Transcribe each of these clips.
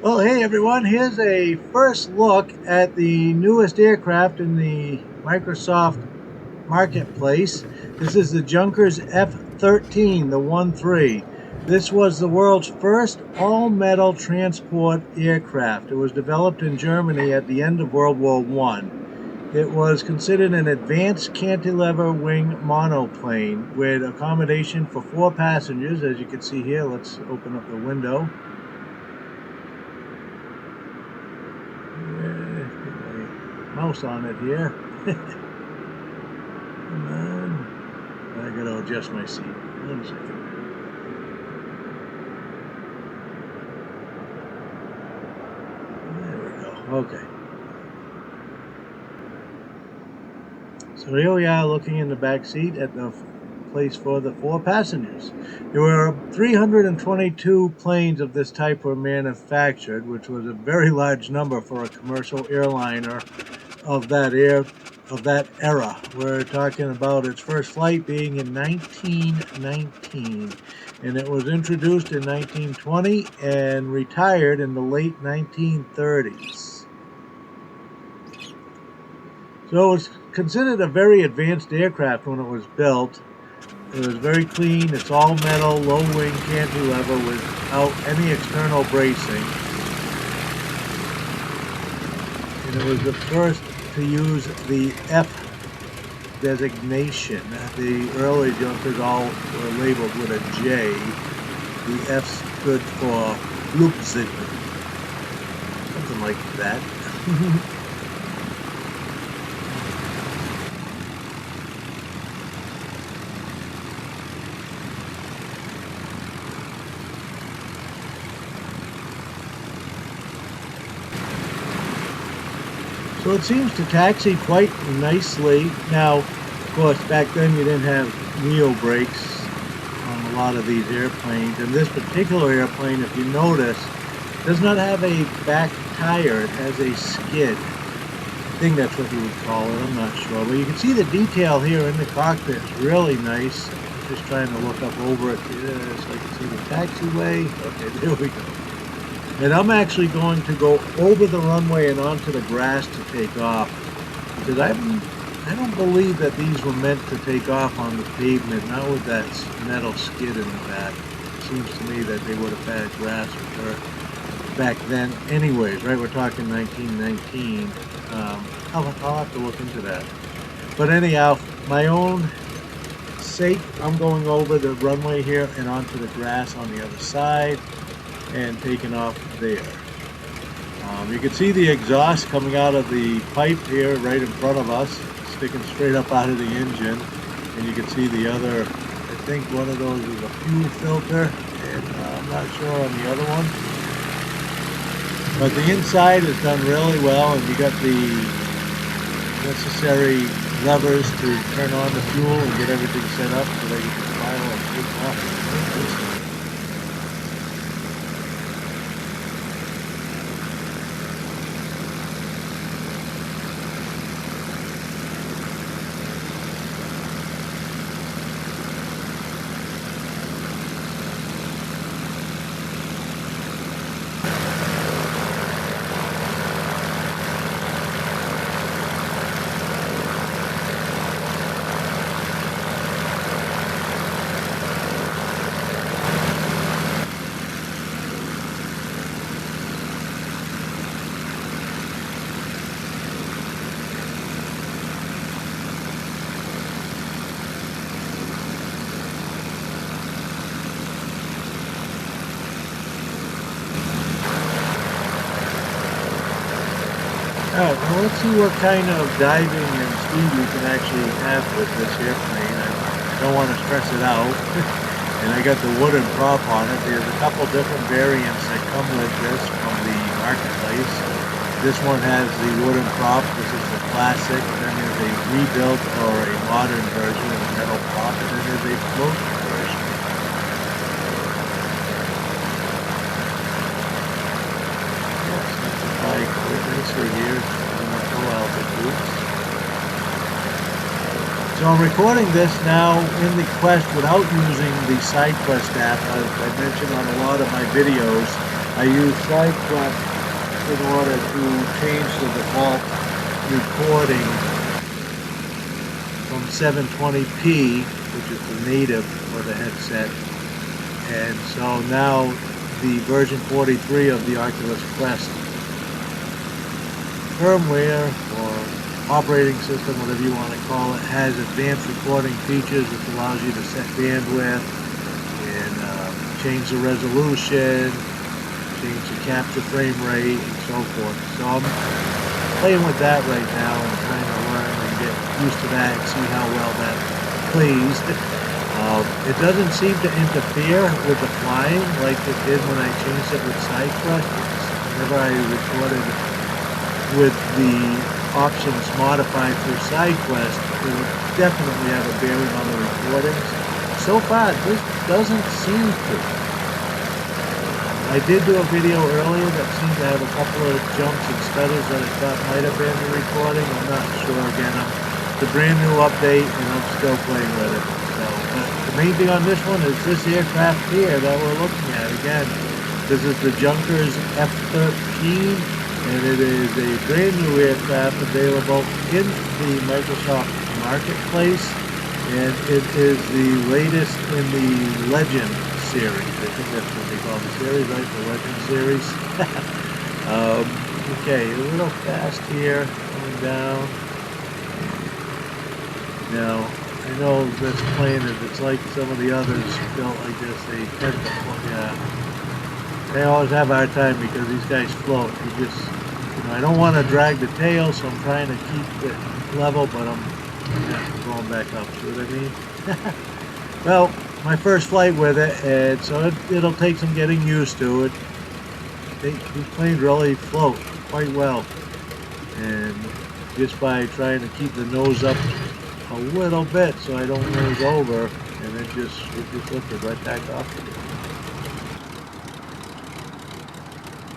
Well, hey everyone, here's a first look at the newest aircraft in the Microsoft marketplace. This is the Junkers F13, the 1-3. This was the world's first all-metal transport aircraft. It was developed in Germany at the end of World War I. It was considered an advanced cantilever wing monoplane with accommodation for 4 passengers. As you can see here, let's open up the window. Mouse on it here. Come on. I gotta adjust my seat. 1 second. There we go. Okay. So here we are looking in the back seat at the place for the 4 passengers. There were 322 planes of this type were manufactured, which was a very large number for a commercial airliner of that era. We're talking about its first flight being in 1919, and it was introduced in 1920 and retired in the late 1930s. So it was considered a very advanced aircraft when it was built. It was very clean. It's all metal, low wing cantilever without any external bracing. And it was the first to use the F designation. The early Junkers all were labeled with a J. The F stood for Luftziel, something like that. So it seems to taxi quite nicely. Now, of course, back then you didn't have wheel brakes on a lot of these airplanes. And this particular airplane, if you notice, does not have a back tire. It has a skid. I think that's what you would call it. I'm not sure. But you can see the detail here in the cockpit. It's really nice. I'm just trying to look up over it here so I can see the taxiway. Okay, there we go. And I'm actually going to go over the runway and onto the grass to take off, because I don't believe that these were meant to take off on the pavement, not with that metal skid in the back. It seems to me that they would have had grass with her back then anyways, right? We're talking 1919. I'll have to look into that. But anyhow, my own sake, I'm going over the runway here and onto the grass on the other side and taking off there. You can see the exhaust coming out of the pipe here right in front of us, sticking straight up out of the engine. And you can see the other, I think one of those is a fuel filter, and I'm not sure on the other one. But the inside is done really well, and you got the necessary levers to turn on the fuel and get everything set up so that you can file and take off. Alright, well, let's see what kind of diving and speed we can actually have with this airplane. I don't want to stress it out. And I got the wooden prop on it. There's a couple different variants that come with this from the marketplace. This one has the wooden prop. This is the classic. Then there's a rebuilt or a modern version of the metal prop. And then there's a float version. Here, so I'm recording this now in the Quest without using the SideQuest app. As I mentioned on a lot of my videos, I use SideQuest in order to change the default recording from 720p, which is the native for the headset. And so now the version 43 of the Oculus Quest firmware or operating system, whatever you want to call it, has advanced recording features which allows you to set bandwidth and change the resolution, change the capture frame rate, and so forth. So I'm playing with that right now and trying to learn and get used to that and see how well that plays. It doesn't seem to interfere with the flying like it did when I changed it with SideQuest. Whenever I recorded with the options modified through SideQuest, it would definitely have a bearing on the recordings. So far, this doesn't seem to. I did do a video earlier that seemed to have a couple of jumps and stutters that I thought might have been the recording. I'm not sure. Again, it's a brand new update and I'm still playing with it. So, but the main thing on this one is this aircraft here that we're looking at. Again, this is the Junkers F13, and it is a brand new aircraft available in the Microsoft Marketplace, and it is the latest in the Legend series. I think that's what they call the series, right? The Legend series. Okay, a little fast here, coming down. Now, I know this plane, if it's like some of the others built like this, they tend to float. Yeah, they always have a hard time because these guys float. You just, you know, I don't want to drag the tail, so I'm trying to keep it level, but I'm going back up. See what I mean? Well, my first flight with it, and so it'll take some getting used to it. These planes really float quite well, and just by trying to keep the nose up a little bit so I don't nose over, and then just lift it right back off again.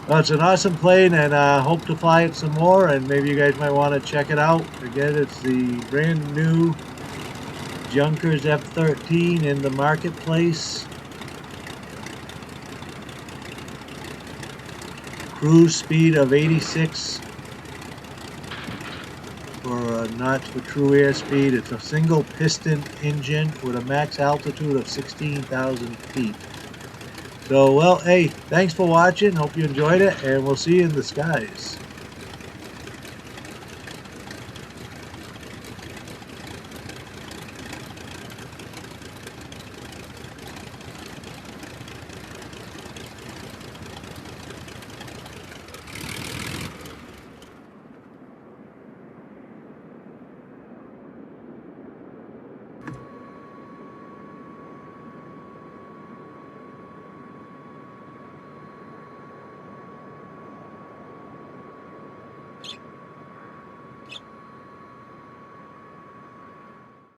Well, it's an awesome plane, and I hope to fly it some more, and maybe you guys might want to check it out. Again, it's the brand new Junkers F13 in the marketplace. Cruise speed of 86 for knots for true airspeed. It's a single piston engine with a max altitude of 16,000 feet. So, well, hey, thanks for watching. Hope you enjoyed it, and we'll see you in the skies.